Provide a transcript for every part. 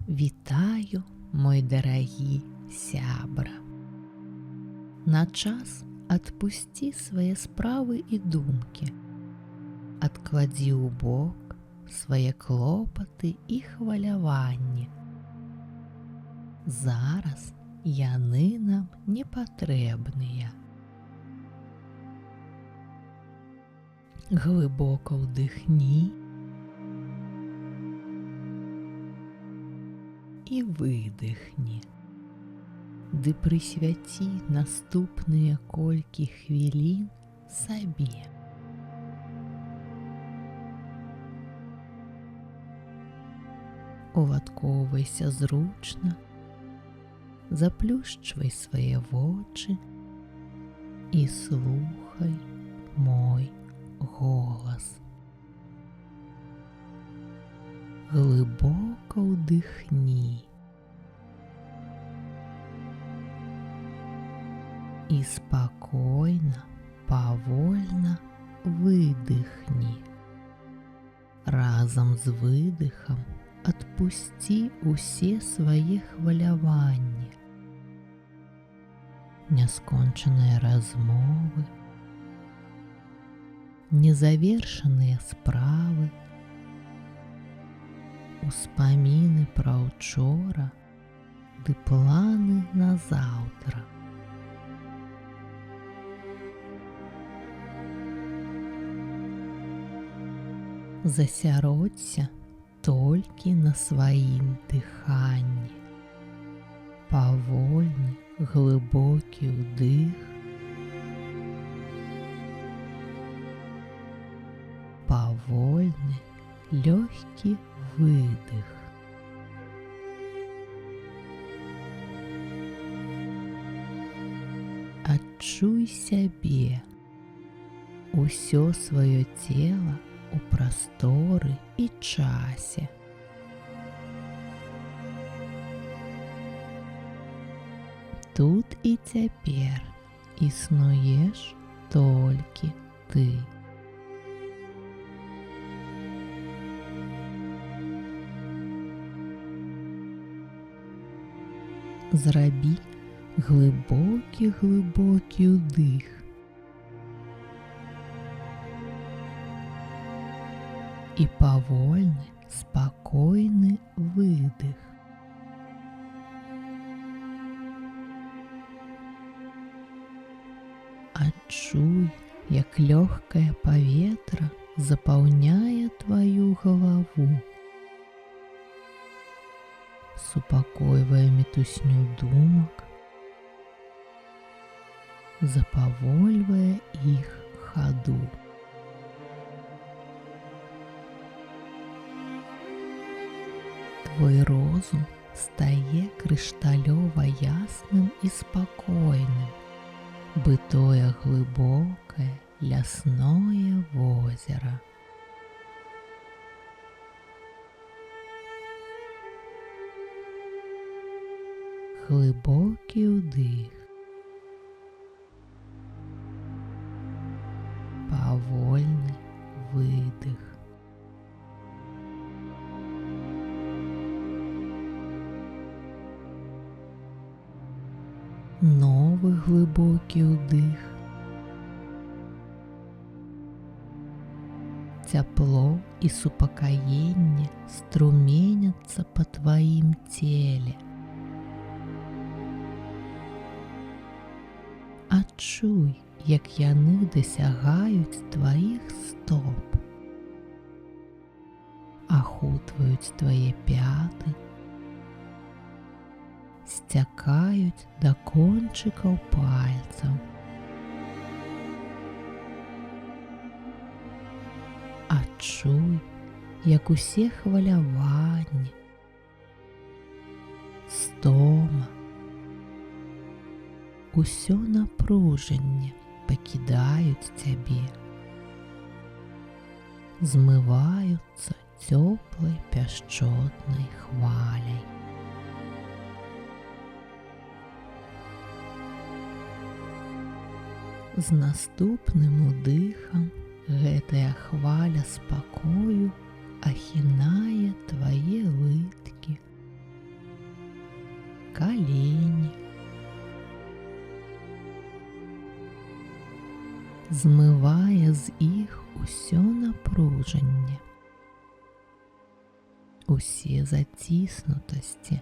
Вітаю, мой дарагі сябра. На час адпусці свае справы і думкі. Адкладзі ў бок свае клопаты і хваляванні. Зараз яны нам не патрэбныя. Глыбока ўдыхні і выдыхні. Ды прысвяці наступныя колькі хвілін сабе. Уладкоўвайся зручна, заплюшчвай свае вочы і слухай мой голас. Глыбока ўдыхні і спакойна, павольна выдыхні. Разам з выдыхам адпусці ўсе свае хваляванні, няскончаныя размовы, незавершаныя справы, успаміны пра ўчора ды планы на заўтра. Засяродься толькі на сваім дыханні. Павольны, глыбокі ўдых, павольны, лёгкі выдых. Адчуй сябе, усё сваё цела у прасторы і часе. Тут і цяпер існуеш толькі ты. Зрабі глыбокі ўдых і павольны, спакойны выдых. Адчуй, як лёгкае паветра запаўняе тваю галаву, супакойвае мітусню думак, запавольвае іх хаду. Твой розум стае крышталёва ясным і спакойным, бытое глыбокае лясное возера. Глыбокі ўдых, павольны выдых. Новы глыбокі ўдых. Цяпло і супакаенне струменяцца па тваім целе. Адчуй, як яны дасягаюць тваіх стоп, ахутваюць твае пяты, сцякаюць да кончыкаў пальцаў. Адчуй, як усе хваляванні, стома, усё напружанне пакідаюць цябе, змываюцца цёплай пяшчотнай хваляй. З наступным удыхам гэтая хваля спакою ахінае твае лыткі, колени. Змиває з їх усьо напруження, усі затиснутості.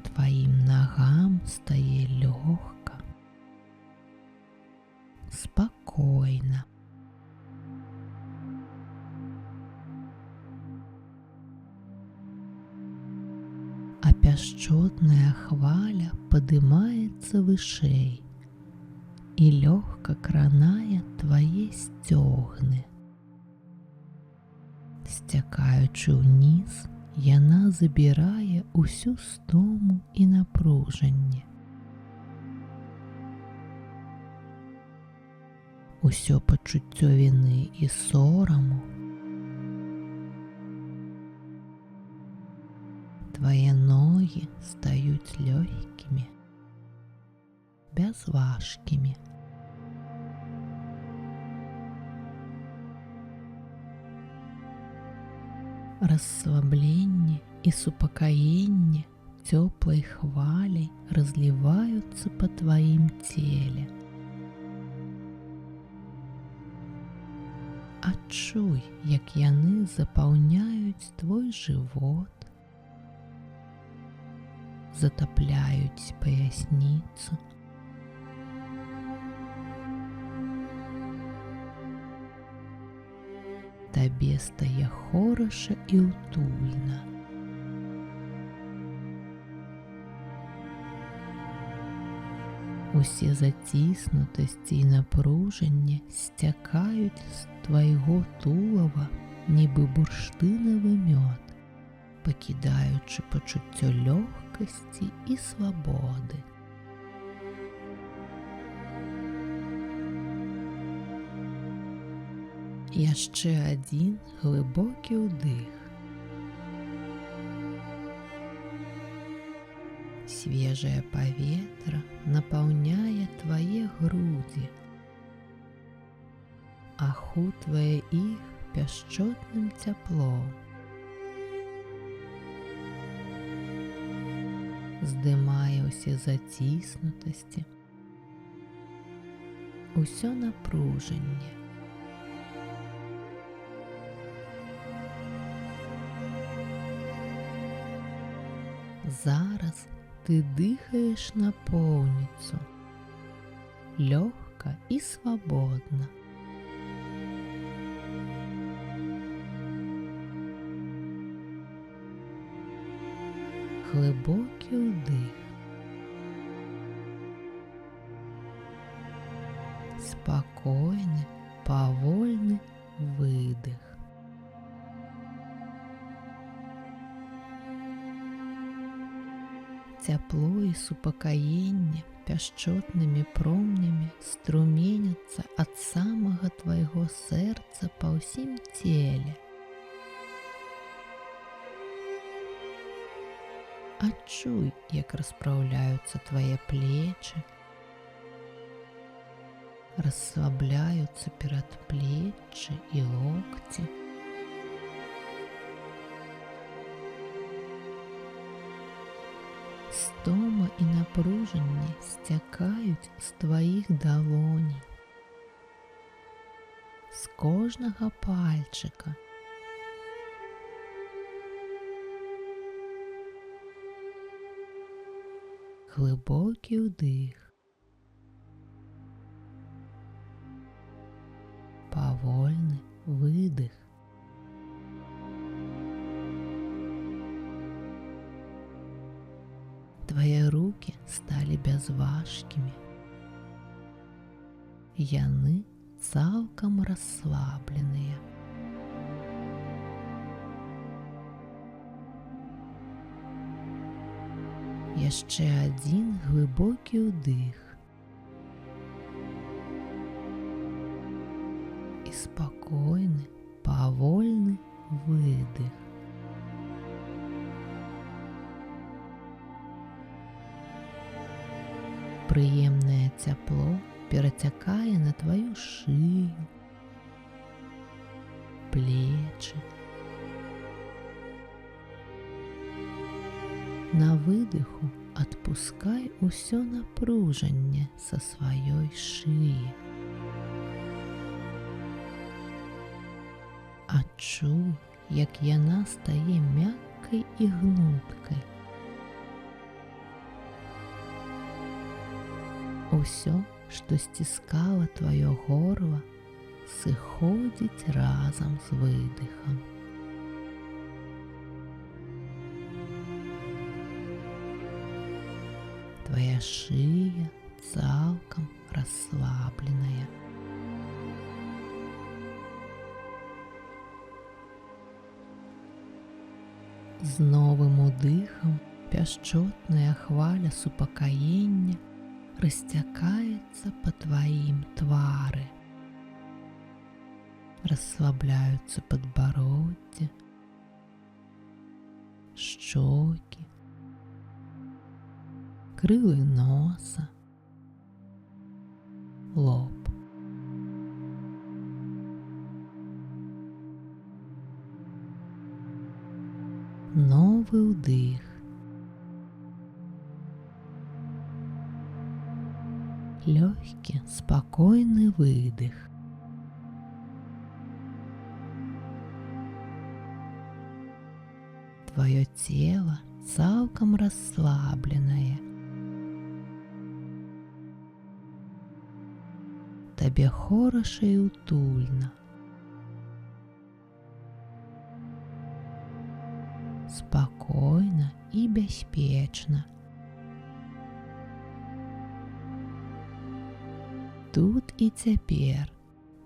Твоїм ногам стає легко, спокойно. А пясчотная хваля поднимается вышэй и легко кранае твои стёгны. Сцякаючы ўніз, яна забірае усю стому і напружанне. Усё пачуццё віны і сораму. Твои ноги стают легкими, безважкими. Расслабление и супокоение теплой хвалей разливаются по твоим теле. Адчуй, як яны запаўняюць твой живот, затапляюць паясніцу. Табе стае хораша і утульна. Усе заціснутасці і напружанне сцякаюць з твайго тулава, нібы бурштынавы мёд, пакідаючы пачуццё лёгкасці і свабоды. Яшчэ адзін глыбокі ўдых. Свежае паветра напаўняе твае грудзі, ахутвае іх пясчотным цяплом. Здымае ўсе заціснутасці, усё напружанне. Зараз ты дыхаеш напоўніцу, лёгка і свабодна. Глыбокі ўдых, спакойны, павольны выдых. Цяпло і супакаенне пясчотнымі промнямі струменяцца ад самага твайго сэрца па ўсім целе. Адчуй, як распраўляюцца твае плечы, расслабляюцца перадплеччы і локці. Стома і напружанне сцякаюць з тваіх далоней, з кожнага пальчыка. Глыбокі ўдых, павольны выдых. Твои руки стали безважкими. Яны цалкам расслабленыя. Яшчэ адзін глыбокі ўдых. І спакойны, павольны выдых. Прыемнае цяпло перацякае на тваю шыю, плечы, На выдыху адпускай усё напружанне са сваёй шыі. Адчуй, як яна стае мяккай і гнуткай. Усё, што сціскала тваё горла, сыходзіць разам з выдыхам. Твая шыя цалкам расслабленая. З новым удыхам пяшчотная хваля супакаення расцякаецца па тваім твары. Расслабляюцца падбароддзе, шчокі, крылы носа, лоб. Новы ўдых. Лёгкі, спакойны выдых. Твоё цела цалкам расслабленае. Табе хораша і утульна. Спакойна і бяспечна. Тут і цяпер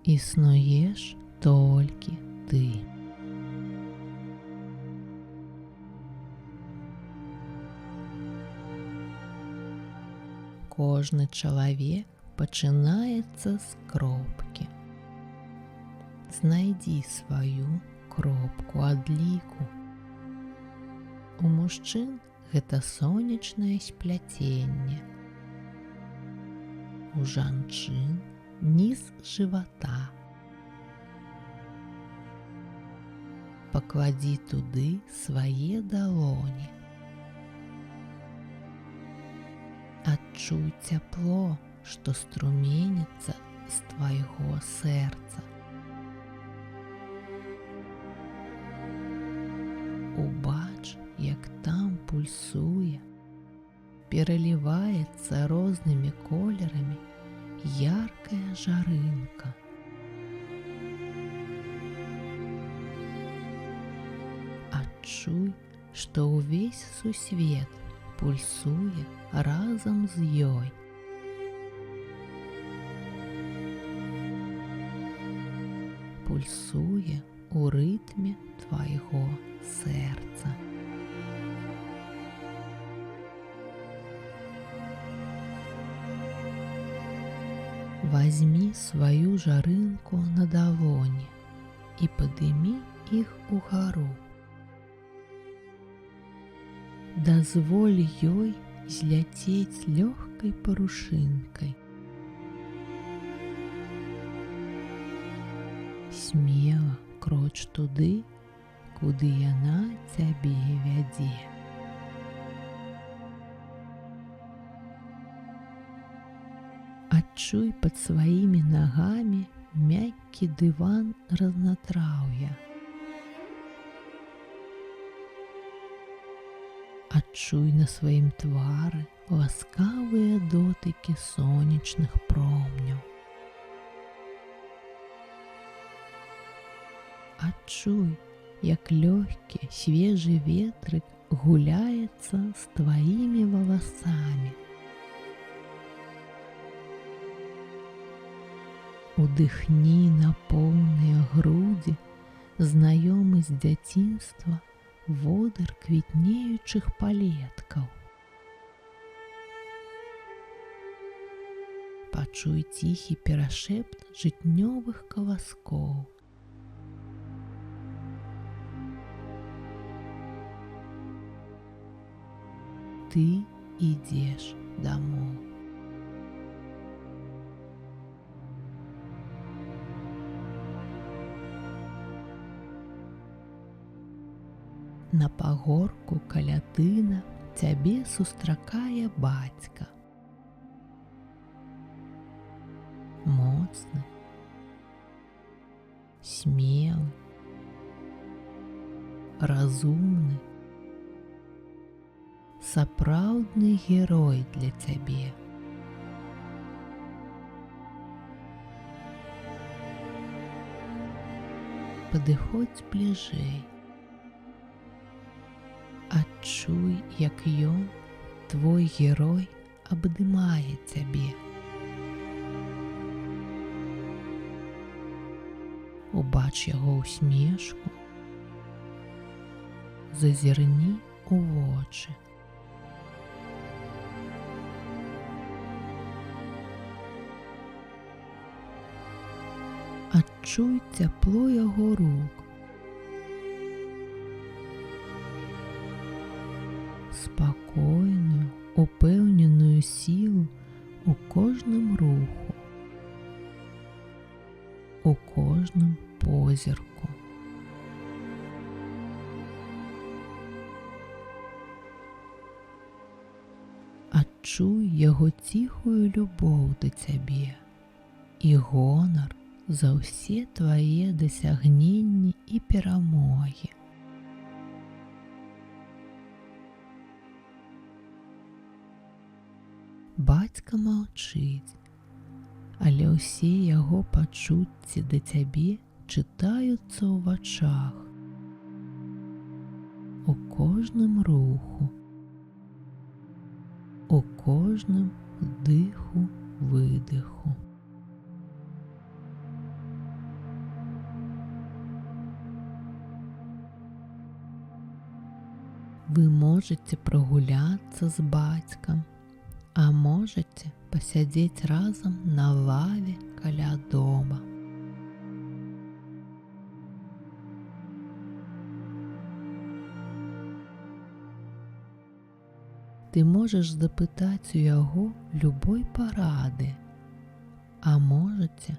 існуеш толькі ты. Кожны чалавек пачынаецца з кропкі. Знайдзі сваю кропку адліку. У мужчын гэта сонечнае спляценне. У жанчын ніз жывата. Пакладзі туды свае далоні. Адчуй цяпло, што струменіцца з твайго сэрца. Убач, як там пульсуе, пераліваецца рознымі колерамі яркая жарынка. Адчуй, што ўвесь сусвет пульсуе разам з ёй. Пульсуе ў рытме твайго сэрца. Вазьмі сваю жарынку на далоні і падымі іх угару. Дазволь ёй зляцець лёгкай парушынкай. Смела кроч туды, куды яна цябе вядзе. Адчуй пад сваімі нагамі мяккі дыван разнатраўя. Адчуй на сваім твары ласкавыя дотыкі сонечных промняў. Адчуй, як лёгкі свежы ветрык гуляецца з тваімі валасамі. Удыхні на поўныя грудзі знаёмы з дзяцінства водар квітнеючых палеткаў. Пачуй ціхі перашэпт жытнёвых каласкоў. Ты ідзеш дамоў. На пагорку каля тына цябе сустракае бацька. Моцны, смелы, разумны, сапраўдны герой для цябе. Падыходзь бліжэй. Адчуй, як ён, твой герой, абдымае цябе. Убач яго ўсмешку, зазірні ў вочы. Адчуй цяпло яго рук. Спакойную, упэўненую сілу у кожным руху, у кожным позірку. Адчуй яго ціхую любоў да цябе і гонар за ўсе твае дасягненні і перамогі. Бацька маўчыць, але ўсе яго пачуцці да цябе чытаюцца ў вачах, у кожным руху, у кожным дыху-выдыху. Вы можаце прагуляцца з бацькам, а можаце пасядзець разам на лаве каля дома. Ты можаш запытаць у яго любой парады, а можаце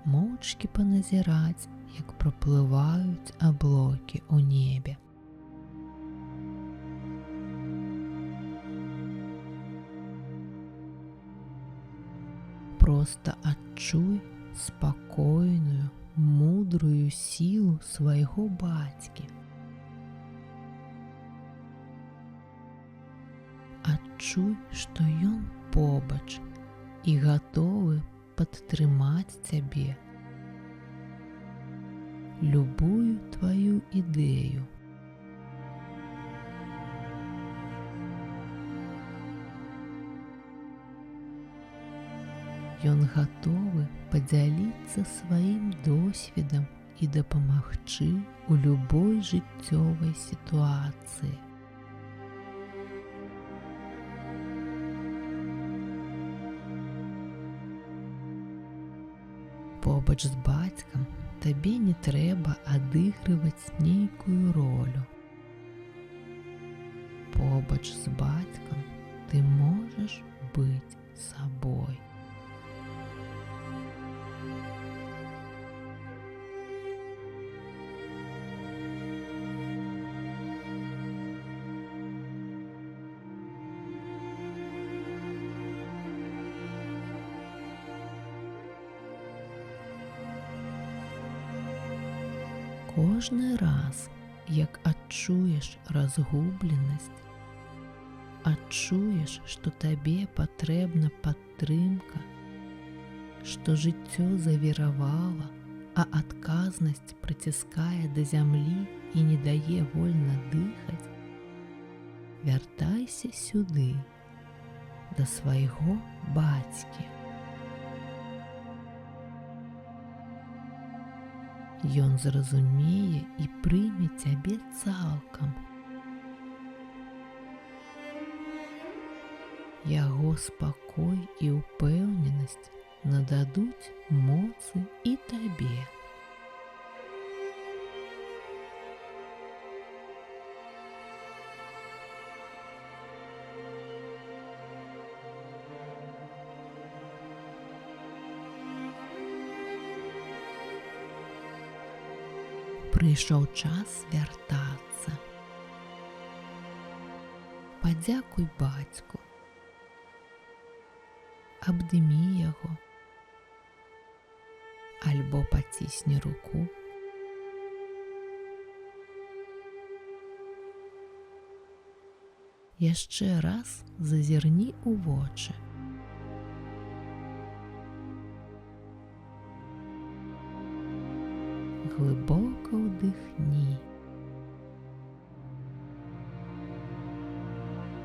моўчкі паназіраць, як праплываюць аблокі ў небе. Проста адчуй спакойную, мудрую сілу свайго бацькі. Адчуй, што ён побач і гатовы падтрымаць цябе, любую тваю ідэю. Ён гатовы падзяліцца сваім досведам і дапамагчы ў любой жыццёвай сітуацыі. Побач з бацькам табе не трэба адыгрываць нейкую ролю. Побач з бацькам ты можаш быць сабой. Кожны раз, як адчуеш разгубленасць, адчуеш, што табе патрэбна падтрымка, што жыццё завіравала, а адказнасць прыціскае да зямлі і не дае вольна дыхаць, вяртайся сюды, да свайго бацькі. Ён зразумее і прыме цябе цалкам. Яго спакой і ўпэўненасць нададуць моцы і табе. Прыйшоў час вяртацца. Падзякуй бацьку, абдымі яго, альбо пацісні руку. Яшчэ раз зазірні ў вочы. Глибоко вдихні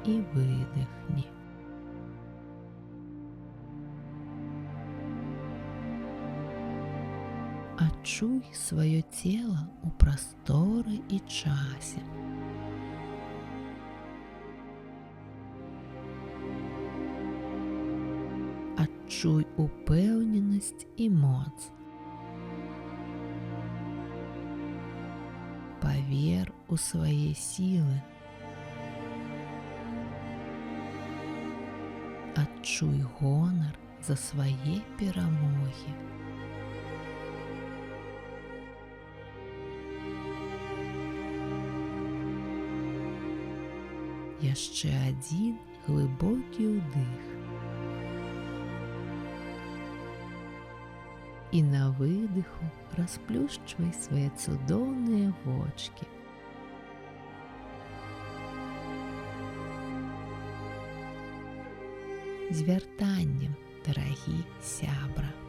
і видихні. Адчуй сваё цела ў прасторы і часе. Адчуй упэўненасць і моц. Павер у свае сілы. Адчуй гонар за свае перамогі. Яшчэ адзін глыбокі ўдых. І на выдыху расплюшчвай свае цудоўныя вочкі. З вяртаннем, дарагі сябра!